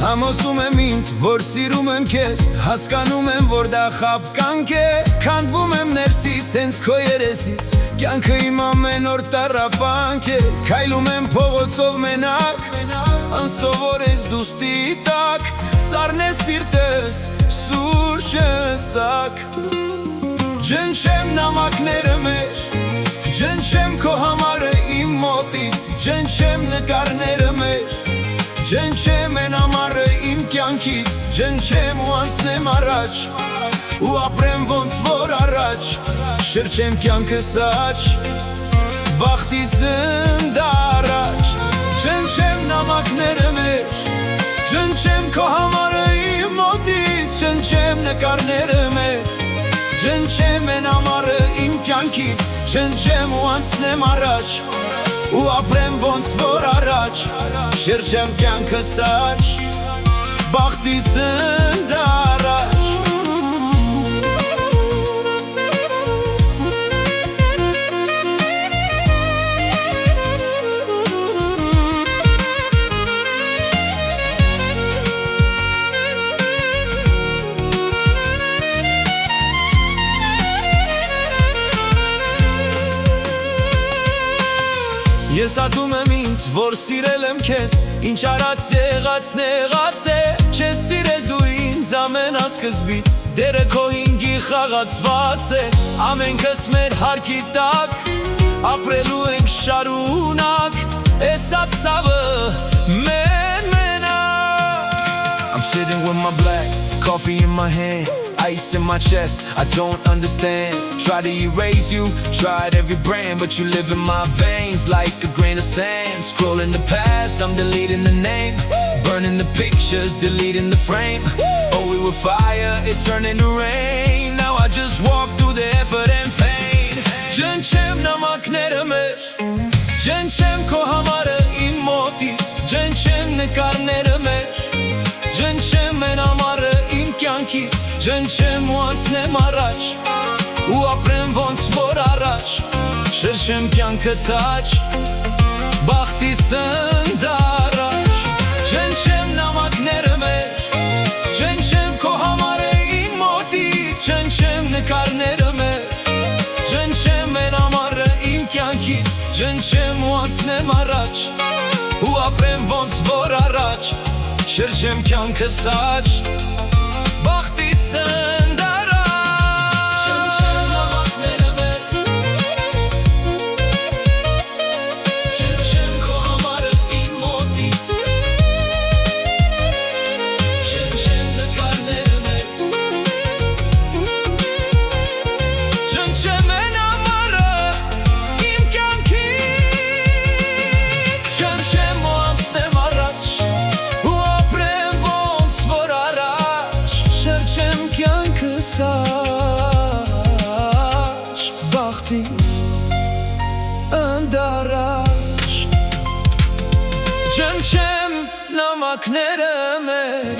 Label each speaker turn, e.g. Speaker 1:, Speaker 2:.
Speaker 1: Համոզում եմ ինձ, որ սիրում եմ քեզ, հասկանում եմ, որ դա խաբկանք է, քանդվում եմ ներսից, հենց քո երեսից, կյանքը իմ ամեն օր տառապանք է, քայլում եմ փողոցով մենակ, անսովոր ես դու ստիտակ, սառնես սիրտս, սուրճս տակ, ջնջեմ նամակները մեր, ջնջեմ քո համարը իմ մոտից, ջնջեմ նկարները մեր, ջնջեմ են ամառը իմ կյանքից, ջնջեմ ու անցնեմ առաջ, ու ապրեմ ոնց որ առաջ, շրջեմ կյանքս աջ, բախտիս ընդառաջ, ջնջեմ նամակները մեր, ջնջեմ քո համարը իմ մոտից, ջնջեմ նկարները մեր, ջնջեմ են ամառը իմ կյանքից, ջնջեմ ու անցնեմ առաջ, ու ապրեմ ոնց որ առաջ, շրջեմ կյանքս աջ, բախտիս ընդառաջ։ Ես ատում եմ ինձ, որ սիրել եմ քեզ, ինչ արած եղած նեղած է, չես սիրել դու ինձ ամենասկզբից, դերը քո հինգի խաղացված է, ամենքս մեր հարկի տակ, ապրելու ենք շարունակ, էսա ցավը մեր մենակ։ I'm sitting with my black coffee in my hand, ice in my chest, I don't understand. Try to erase you, tried every brand, but you live in my veins like a grain of sand. Scrolling the past, I'm deleting the name, burning the pictures, deleting the frame. Oh, we were fire, it turned into rain. Now I just walk through the effort and pain. Ջնջեմ նամակները մեր, ջնջեմ քո համարը իմ մոտից, ջնջեմ նկարները մեր, ջնջեմ են ամառը իմ կյանքից, ջնջեմ ու անցնեմ առաջ, ու ապրեմ ոնց որ առաջ, շրջեմ կյանքս աջ, բախտիս ընդառաջ, ջնջեմ նամակները մեր, ջնջեմ քո համարը իմ մոտից, ջնջեմ նկարները մեր, ջնջեմ են ամառը իմ կյանքից, ջնջեմ ու անցնեմ առաջ, ու ապրեմ ոնց որ առաջ, շրջեմ կյանքս աջ, բախտիս ընդառաջ, ջնջեմ նամակները մեր, ջնջեմ քո համարը իմ մոտից, ջնջեմ նկարները մեր, ջնջեմ են ամառը իմ կյանքից, ջնջեմ ու անցնեմ առաջ, բախտիս ընդառաջ, ջնջեմ նամակները մեր,